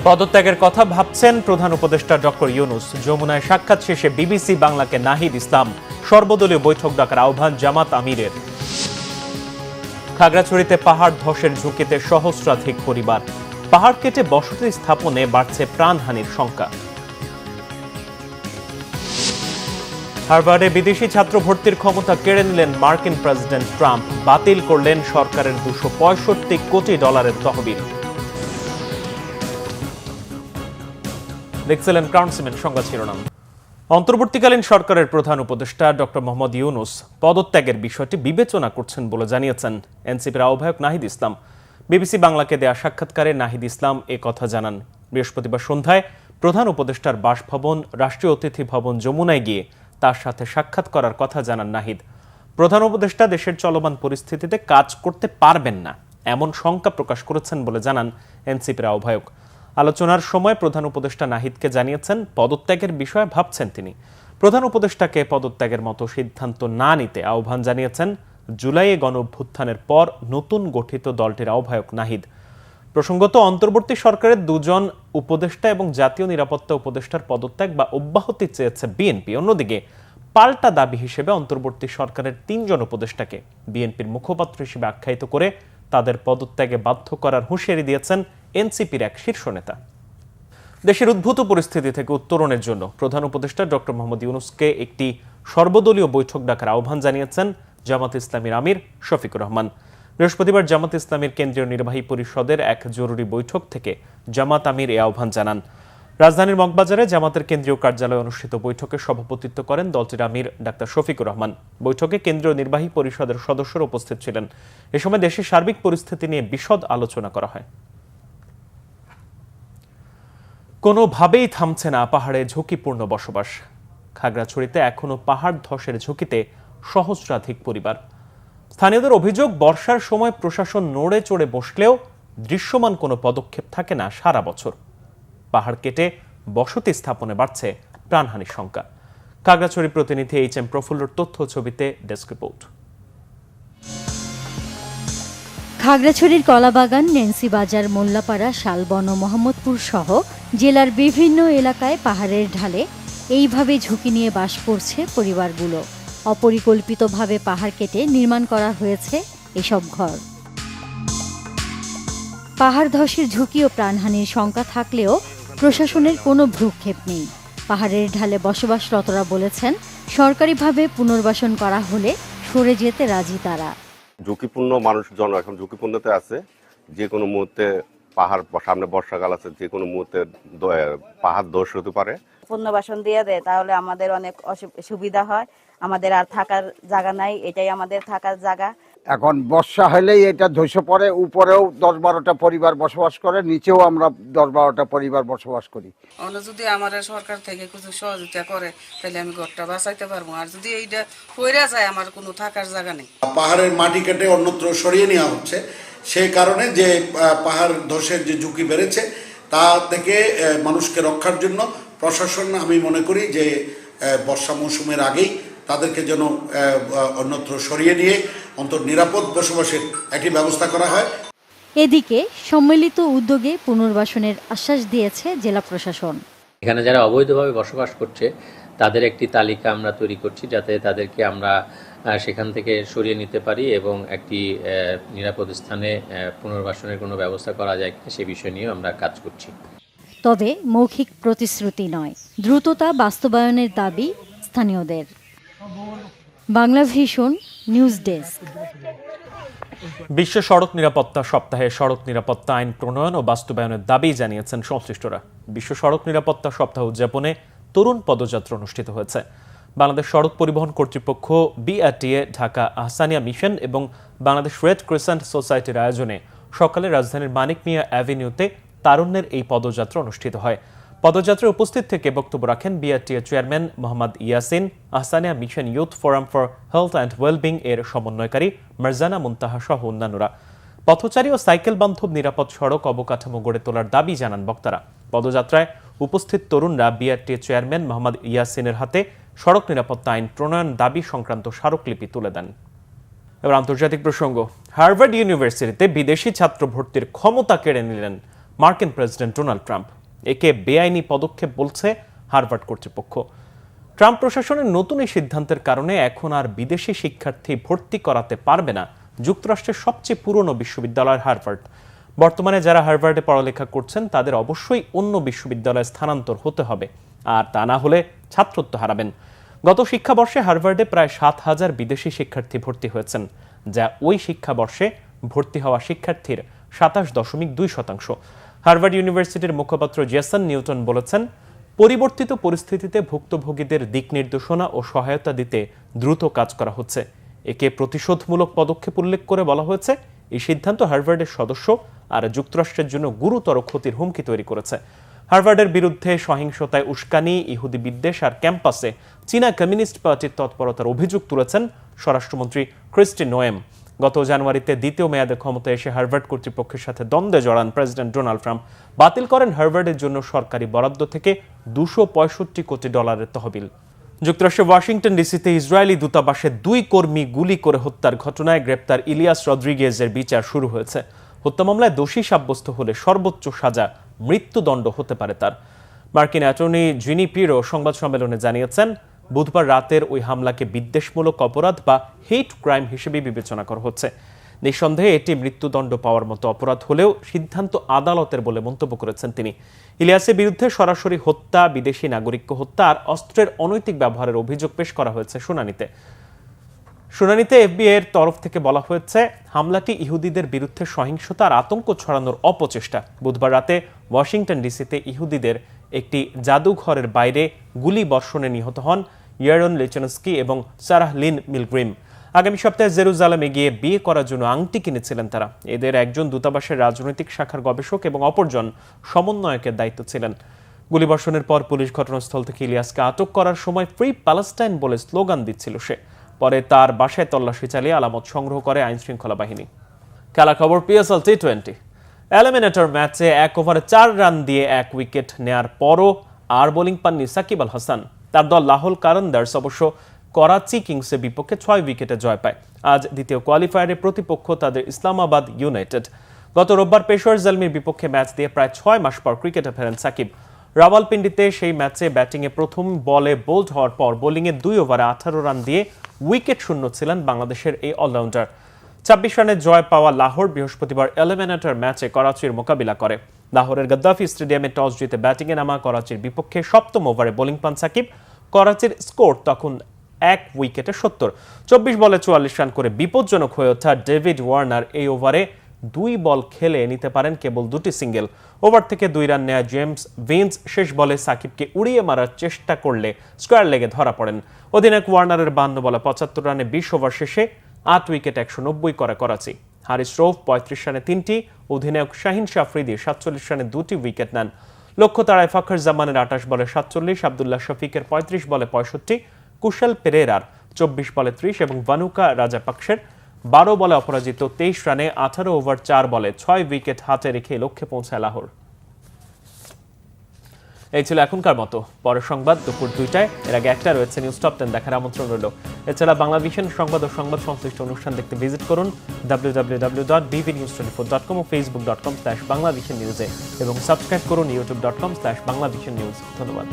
পদত্যাগের কথা ভাবছেন প্রধান উপদেষ্টা ডক্টর ইউনূস। যমুনায় সাক্ষাৎ শেষে বিবিসি বাংলাকে নাহিদ ইসলাম। সর্বদলীয় বৈঠক ডাকার আহ্বান জামাত আমিরের। খাগড়াছড়িতে পাহাড় ধসের ঝুঁকিতে সহস্রাধিক পরিবার। পাহাড় কেটে বসতি স্থাপনে বাড়ছে প্রাণহানির শঙ্কা। হার্ভার্ডে বিদেশি ছাত্র ভর্তির ক্ষমতা কেড়ে নিলেন মার্কিন প্রেসিডেন্ট ট্রাম্প। বাতিল করলেন সরকারের $265 কোটি তহবিল। দেখছিলেন ক্রাউন সিমেন্ট সংবাদ শিরোনাম। অন্তর্বর্তীকালীন সরকারের প্রধান উপদেষ্টা ডক্টর মোহাম্মদ ইউনূস পদত্যাগের বিষয়টি বিবেচনা করছেন বলে জানিয়েছেন এনসিপির আহ্বায়ক নাহিদ ইসলাম। বিবিসি বাংলাকে দেয়া সাক্ষাৎকারে নাহিদ ইসলাম এ কথা জানান। বৃহস্পতিবার সন্ধ্যায় প্রধান উপদেষ্টার বাসভবন রাষ্ট্রীয় অতিথি ভবন যমুনায় গিয়ে তার সাথে সাক্ষাৎ করার কথা জানান নাহিদ। প্রধান উপদেষ্টা দেশের চলমান পরিস্থিতিতে কাজ করতে পারবেন না এমন শঙ্কা প্রকাশ করেছেন বলে জানান এনসিপির আহ্বায়ক। আলোচনার সময় প্রধান উপদেষ্টা নাহিদকে জানিয়েছেন পদত্যাগের বিষয়ে ভাবছেন তিনি। প্রধান উপদেষ্টাকে পদত্যাগের মতো সিদ্ধান্ত না নিতে আহ্বান জানিয়েছেন জুলাইয়ে গণঅভ্যুত্থানের পর নতুন গঠিত দলটির আহ্বায়ক নাহিদ। প্রসঙ্গত, অন্তর্বর্তী সরকারের 2 জন উপদেষ্টা এবং জাতীয় নিরাপত্তা উপদেষ্টার পদত্যাগ বা অব্যাহতি চেয়েছে বিএনপি। অন্যদিকে পাল্টা দাবি হিসেবে অন্তর্বর্তী সরকারের 3 জন উপদেষ্টাকে বিএনপির মুখপাত্র হিসেবে আখ্যায়িত করে তাদের পদত্যাগে বাধ্য করার হুঁশিয়ারি দিয়েছেন এনসিপির এক শীর্ষ নেতা। দেশের উদ্ভূত পরিস্থিতি থেকে উত্তরণের জন্য প্রধান উপদেষ্টা ডক্টর মোহাম্মদ ইউনূসকে একটি সর্বদলীয় বৈঠক ডাকার আহ্বান জানিয়েছেন জামাত ইসলামীর আমির শফিকুর রহমান। বৃহস্পতিবার জামাত ইসলামীর কেন্দ্রীয় নির্বাহী পরিষদের এক জরুরি বৈঠক থেকে জামাত আমির এই আহ্বান জানান। রাজধানীর মগবাজারে জামাতের কেন্দ্রীয় কার্যালয়ে অনুষ্ঠিত বৈঠকে সভাপতিত্ব করেন দলটির আমির ডাক্তার শফিকুর রহমান। বৈঠকে কেন্দ্রীয় নির্বাহী পরিষদের সদস্যরা উপস্থিত ছিলেন। এ সময় দেশের সার্বিক পরিস্থিতি নিয়ে বিশদ আলোচনা করা হয়। কোনোভাবেই থামছে না পাহাড়ে ঝুঁকিপূর্ণ বসবাস। খাগড়াছড়িতে এখনো পাহাড় ধসের ঝুঁকিতে সহস্রাধিক পরিবার। স্থানীয়দের অভিযোগ, বর্ষার সময় প্রশাসন নড়ে চড়ে বসলেও দৃশ্যমান কোনো পদক্ষেপ থাকে না সারা বছর। পাহাড় কেটে বসতি স্থাপনে বাড়ছে প্রাণহানির শঙ্কা। খাগড়াছড়ি প্রতিনিধি HM প্রফুল্লর তথ্য ছবিতে ডেস্ক রিপোর্ট। খাগড়াছড়ির কলাবাগান, নেন্সি বাজার, মোল্লাপাড়া, শালবন ও মোহাম্মদপুর সহ জেলার বিভিন্ন এলাকায় পাহাড়ের ঢালে এইভাবে ঝুঁকি নিয়ে বাস করছে পরিবারগুলো। অপরিকল্পিতভাবে পাহাড় কেটে নির্মাণ করা হয়েছে এসব ঘর। পাহাড় ধসের ঝুঁকি ও প্রাণহানির শঙ্কা থাকলেও প্রশাসনের কোনো ভ্রুক্ষেপ নেই। পাহাড়ের ঢালে বসবাসরতরা বলেছেন, সরকারিভাবে পুনর্বাসন করা হলে সরে যেতে রাজি তারা। ঝুঁকিপূর্ণ মানুষজন এখন ঝুঁকিপূর্ণতে আছে। যে কোনো মুহূর্তে পাহাড়, সামনে বর্ষাকাল আছে, যে কোনো মুহূর্তে পাহাড় ধস হতে পারে। পুনর্বাসন দিয়ে দেয় তাহলে আমাদের অনেক সুবিধা হয়। আমাদের আর থাকার জায়গা নাই, এটাই আমাদের থাকার জায়গা। এখন বর্ষা হলেই এটা ধসে পড়ে। উপরেও 10-12টা পরিবার বসবাস করে, নিচেও আমরা 10-12টা পরিবার বসবাস করি। যদি আমার সরকার থেকে কিছু সহযোগিতা করে তাহলে আমি ঘরটা বাঁচাইতে পারবো। আর যদি এইটা পড়ে যায়, আমার কোনো থাকার জায়গা নেই। পাহাড়ের মাটি কেটে অন্যত্র সরিয়ে নেওয়া হচ্ছে, সেই কারণে যে পাহাড় ধসের যে ঝুঁকি বেড়েছে তা থেকে মানুষকে রক্ষার জন্য প্রশাসন, আমি মনে করি যে বর্ষা মৌসুমের আগেই তাদেরকে যেন অন্যত্র সরিয়ে নিয়ে অন্তত নিরাপদ বসবাসের একটি ব্যবস্থা করা হয়। এদিকে সম্মিলিত উদ্যোগে পুনর্বাসনের আশ্বাস দিয়েছে জেলা প্রশাসন। এখানে যারা অবৈধভাবে বসবাস করছে তাদের একটি তালিকা আমরা তৈরি করছি, যাতে তাদেরকে আমরা সেখান থেকে সরিয়ে নিতে পারি এবং একটি নিরাপদ স্থানে পুনর্বাসনের কোনো ব্যবস্থা করা যায় কিনা সে বিষয় নিয়ে আমরা কাজ করছি। তবে মৌখিক প্রতিশ্রুতি নয়, দ্রুততা বাস্তবায়নের দাবি স্থানীয়দের। Bangla vision news desk. বিশ্ব সড়ক নিরাপত্তা সপ্তাহে সড়ক নিরাপত্তা আইন প্রণয়ন ও বাস্তবায়নের দাবি জানিয়েছেন সংশ্লিষ্টরা। বিশ্ব সড়ক নিরাপত্তা সপ্তাহ উদযাপনে তরুণ পদযাত্রা অনুষ্ঠিত হয়েছে। বাংলাদেশ সড়ক পরিবহন কর্তৃপক্ষ, বিআরটিএ, ঢাকা আহসানিয়া মিশন এবং বাংলাদেশ রেড ক্রিসেন্ট সোসাইটির আয়োজনে সকালে রাজধানীর মানিক মিয়া অ্যাভিনিউতে তারুণ্যের এই পদযাত্রা অনুষ্ঠিত হয়। পদযাত্রায় উপস্থিত থেকে বক্তব্য রাখেন BRTA chairman Mohammad Yasin, Ahsania mission youth forum for health and wellbeing এর সমন্বয়কারী মারজানা মুনতাহা সহ অন্যান্যরা। পথচারী ও সাইকেল বান্ধব নিরাপদ সড়ক অবকাঠামো গড়ে তোলার দাবি জানান বক্তারা। পদযাত্রায় উপস্থিত তরুণরা বিআরটিএ চেয়ারম্যান মোহাম্মদ ইয়াসিনের হাতে সড়ক নিরাপত্তা আইন প্রণয়ন দাবি সংক্রান্ত স্মারকলিপি তুলে দেন। এবার আন্তর্জাতিক প্রসঙ্গ। হার্ভার্ড ইউনিভার্সিটিতে বিদেশি ছাত্র ভর্তির ক্ষমতা কেড়ে নিলেন মার্কিন প্রেসিডেন্ট ডোনাল্ড ট্রাম্প। একে বেআইনি পদক্ষেপ বলছে হার্ভার্ড কর্তৃপক্ষ। ট্রাম্প প্রশাসনের নতুন এই সিদ্ধান্তের কারণে এখন আর বিদেশি শিক্ষার্থী ভর্তি করাতে পারবে না যুক্তরাষ্ট্রের সবচেয়ে পুরনো বিশ্ববিদ্যালয় হার্ভার্ড। বর্তমানে যারা হার্ভার্ডে পড়ালেখা করছেন তাদের অবশ্যই অন্য বিশ্ববিদ্যালয়ে স্থানান্তর হতে হবে, আর তা না হলে ছাত্রত্ব হারাবেন। গত শিক্ষাবর্ষে হার্ভার্ডে প্রায় 7,000 বিদেশি শিক্ষার্থী ভর্তি হয়েছেন, যা ওই শিক্ষাবর্ষে ভর্তি হওয়া শিক্ষার্থীর 27.2%। হার্ভার্ড ইউনিভার্সিটির মুখপাত্র জেসন নিউটন বলেছেন, পরিবর্তিত পরিস্থিতিতে ভুক্তভোগীদের দিক নির্দেশনা ও সহায়তা দিতে দ্রুত কাজ করা হচ্ছে। একে প্রতিশোধমূলক পদক্ষেপ উল্লেখ করে বলা হয়েছে, এই সিদ্ধান্ত হার্ভার্ডের সদস্য আর যুক্তরাষ্ট্রের জন্য গুরুতর ক্ষতির হুমকি তৈরি করেছে। হার্ভার্ডের বিরুদ্ধে সহিংসতায় উস্কানি, ইহুদি বিদ্বেষ আর ক্যাম্পাসে চীনা কমিউনিস্ট পার্টির তৎপরতার অভিযোগ তুলেছেন স্বরাষ্ট্রমন্ত্রী ক্রিস্টি নোয়েম। গত জানুয়ারিতে দ্বিতীয় মেয়াদে ক্ষমতায় এসে হার্ভার্ড কর্তৃপক্ষের সাথে দ্বন্দ্বে জড়ান প্রেসিডেন্ট ডোনাল্ড ট্রাম্প। বাতিল করেন হার্ভার্ডের জন্য সরকারি বরাদ্দ থেকে $265 কোটি তহবিল। যুক্তরাষ্ট্রের ওয়াশিংটন ডিসিতে ইসরায়েলি দূতাবাসের 2 কর্মী গুলি করে হত্যার ঘটনায় গ্রেপ্তার ইলিয়াস রদ্রিগেজের বিচার শুরু হয়েছে। হত্যা মামলায় দোষী সাব্যস্ত হলে সর্বোচ্চ সাজা মৃত্যুদণ্ড হতে পারে তার। মার্কিন অ্যাটর্নি জিনি পিরো সংবাদ সম্মেলনে জানিয়েছেন, বুধবার রাতের ওই হামলাকে বিদ্বেষমূলক অপরাধ বা হেট ক্রাইম হিসেবে বিবেচনা করা হচ্ছে। নিঃসন্দেহে এটি মৃত্যুদণ্ড পাওয়ার মতো অপরাধ হলেও সিদ্ধান্ত আদালতের বলে মন্তব্য করেছেন তিনি। ইলিয়াসের বিরুদ্ধে সরাসরি হত্যা, বিদেশি নাগরিককে হত্যা আর অস্ত্রের অনৈতিক ব্যবহারের অভিযোগ পেশ করা হয়েছে শুনানিতে এফবিআই এর তরফ থেকে বলা হয়েছে, হামলাটি ইহুদিদের বিরুদ্ধে সহিংসতা আর আতঙ্ক ছড়ানোর অপচেষ্টা। বুধবার রাতে ওয়াশিংটন ডিসিতে ইহুদিদের একটি জাদুঘরের বাইরে গুলি বর্ষণে নিহত হন ইয়ারন লেচনস্কি এবং সারাহ লিন মিলগ্রিম। আগামী সপ্তাহে জেরুজালেমে গিয়ে বিয়ে করার জন্য আংটি কিনেছিলেন তারা। এদের একজন দূতাবাসের রাজনৈতিক শাখার গবেষক এবং অপরজন সমন্বয়কের দায়িত্ব ছিলেন। গুলিবর্ষণের পর পুলিশ ঘটনাস্থল থেকে ইলিয়াসকে আটক করার সময় ফ্রি প্যালেস্টাইন বলে স্লোগান দিচ্ছিল সে। পরে তার বাসায় তল্লাশি চালিয়ে আলামত সংগ্রহ করে আইনশৃঙ্খলা বাহিনী। খেলা খবর PSL T20 এলিমিনেটর ম্যাচে 1 ওভারে 4 রান দিয়ে 1 উইকেট নেয়ার পরও আর বোলিং পাননি সাকিব আল হাসান। তার দল লাহোর কারান্দার্স অবশ্য করাচি কিংসের বিপক্ষে 6 উইকেটে জয় পায়। আজ দ্বিতীয় কোয়ালিফায়ারে প্রতিপক্ষ তাদের ইসলামাবাদ ইউনাইটেড। গত রোববার পেশোয়ার জলমির বিপক্ষে ম্যাচ দিয়ে প্রায় 6 মাস পর ক্রিকেটে ফেরেন সাকিব। রাওয়ালপিন্ডিতে সেই ম্যাচে ব্যাটিংয়ে প্রথম বলে বোল্ড হওয়ার পর বোলিংয়ে 2 ওভারে 18 রান দিয়ে উইকেট শূন্য ছিলেন বাংলাদেশের এই অলরাউন্ডার। 26 রানে জয় পাওয়া লাহোর বৃহস্পতিবার এলিমিনেটর ম্যাচে করাচির মোকাবিলা করে। লাহোরের গদ্দাফি স্টেডিয়ামে টস জিতে ব্যাটিংয়ে নামা করাচির বিপক্ষে 7ম ওভারে বোলিং পান সাকিব। করাচির স্কোর তখন 1 উইকেটে 70। 24 বলে 44 রান করে বিপজ্জনক হয়ে ওঠা ডেভিড ওয়ার্নার এই ওভারে 2 বল খেলে নিতে পারেন কেবল 2টি সিঙ্গেল। ওভার থেকে 2 রান নেয়া জেমস ভিন্স শেষ বলে সাকিবকে উড়িয়ে মারার চেষ্টা করলে স্কোয়ার লেগে ধরা পড়েন। অধিনায়ক ওয়ার্নারের 52 বলে 75 রানে 20 ওভার শেষে 8 উইকেট 190 করে করাচি। হারিস রৌফ 35 রানে 3টি, অধিনায়ক শাহিন আফ্রিদি 47 রানে 2টি উইকেট নেন। লক্ষ্য তাড়ায় ফখর জামানের 28 বলে 47, আব্দুল্লাহ শফিকের 35 বলে 65, কুশল পেরেরার 24 বলে 30 এবং ভানুকা রাজাপাকসের 12 বলে অপরাজিত 23 রানে 18 ওভার 4 বলে 6 উইকেট হাতে রেখে লক্ষ্যে পৌঁছায় লাহোর। এই ছিল এখনকার মতো। পরের সংবাদ দুপুর 2টায়, এর আগে 1টা রয়েছে। নিউজ টপ 10 দেখার আমন্ত্রণ রইল। এছাড়া বাংলাভিশন সংবাদ ও সংবাদ সংশ্লিষ্ট অনুষ্ঠান দেখতে ভিজিট করুন www.bvnews24.com ও facebook.com/banglavishnnews এবং সাবস্ক্রাইব করুন youtube.com/banglavishnnews। ধন্যবাদ।